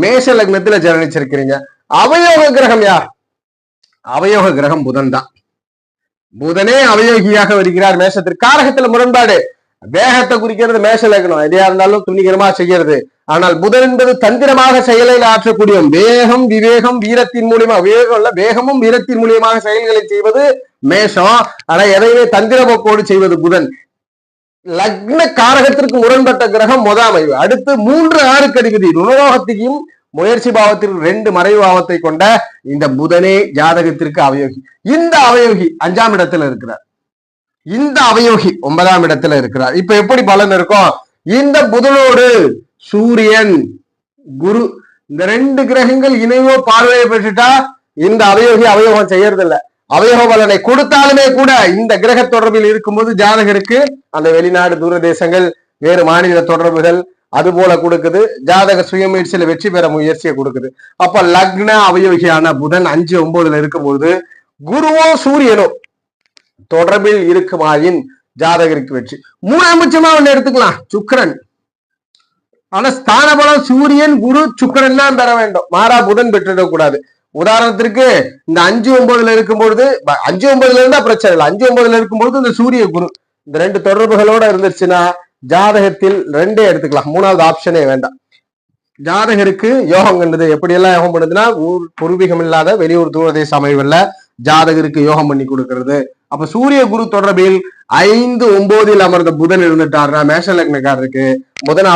மேஷ லக்னத்துல ஜனனிச்சிருக்கிறீங்க. அவயோக கிரகம் யார்? அவயோக கிரகம் புதன் தான். புதனே அவயோகியாக வருகிறார் மேஷத்திற்கு. காரகத்துல முரண்பாடு. வேகத்தை குறிக்கிறது மேஷ லக்னம், எதையா இருந்தாலும் துணிகரமா செய்யறது. ஆனால் புதன் என்பது தந்திரமாக செயலில் ஆற்றக்கூடிய வேகம், விவேகம், வீரத்தின் மூலியமா, விவேகம் இல்ல வேகமும் வீரத்தின் மூலியமாக செயல்களை செய்வது மேஷம். ஆனா எதையுமே தந்திர போக்கோடு செய்வது புதன். லக்ன காரகத்திற்கு முரண்பட்ட கிரகம் அமைவு. அடுத்து 3-6 அதிபதி ருணரோகத்தையும் முயற்சி பாவத்திற்கு 2 மறைவு பாவத்தை கொண்ட இந்த புதனே ஜாதகத்திற்கு அவயோகி. இந்த அவயோகி 5ஆம் இடத்துல இருக்கிறார். இந்த அவயோகி 9ஆம் இடத்துல இருக்கிறார். இப்ப எப்படி பலன் இருக்கும்? இந்த புதனோடு சூரியன், குரு இந்த 2 கிரகங்கள் இணைவோ பார்வையை பெற்றுட்டா இந்த அவயோகி அவயோகம் செய்யறது இல்ல. அவயோக பலனை கொடுத்தாலுமே கூட இந்த கிரக தொடர்பில் இருக்கும்போது ஜாதகருக்கு அந்த வெளிநாடு, தூரதேசங்கள், வேறு மாநில தொடர்புகள் அது போல கொடுக்குது. ஜாதக சுயமுயற்சியில வெற்றி பெற முயற்சியை கொடுக்குது. அப்ப லக்ன அவயோகியான புதன் 5-9 இருக்கும்போது குருவோ சூரியனோ தொடர்பில் இருக்குமாயின் ஜாதகருக்கு வெற்றி. 3ஆம் பட்சமா ஒண்ணு எடுத்துக்கலாம், சுக்கிரன். ஆனா ஸ்தான பலம் சூரியன், குரு, சுக்கிரன் தான் பெற வேண்டும். மாறா புதன் பெற்றிடக் கூடாது. உதாரணத்திற்கு இந்த 5-9 இருக்கும்பொழுது 5-9 இருந்தா பிரச்சனை இல்லை. 5-9 இருக்கும்போது இந்த சூரிய குரு இந்த 2 தொடர்புகளோட இருந்துச்சுன்னா ஜாதகத்தில் 2 எடுத்துக்கலாம். 3வது ஆப்ஷனே வேண்டாம். ஜாதகருக்கு யோகம் கண்டது எப்படி எல்லாம் யோகம் பண்ணுதுன்னா, பூர்வீகம் இல்லாத வெளியூர் தூரதேச அமைவுல ஜாதகருக்கு யோகம் பண்ணி கொடுக்கிறது. அப்ப சூரிய குரு தொடர்பில் 5-9 அமர்ந்த புதன் இருந்துட்டாருன்னா மேஷ லக்னக்காரருக்கு புதன்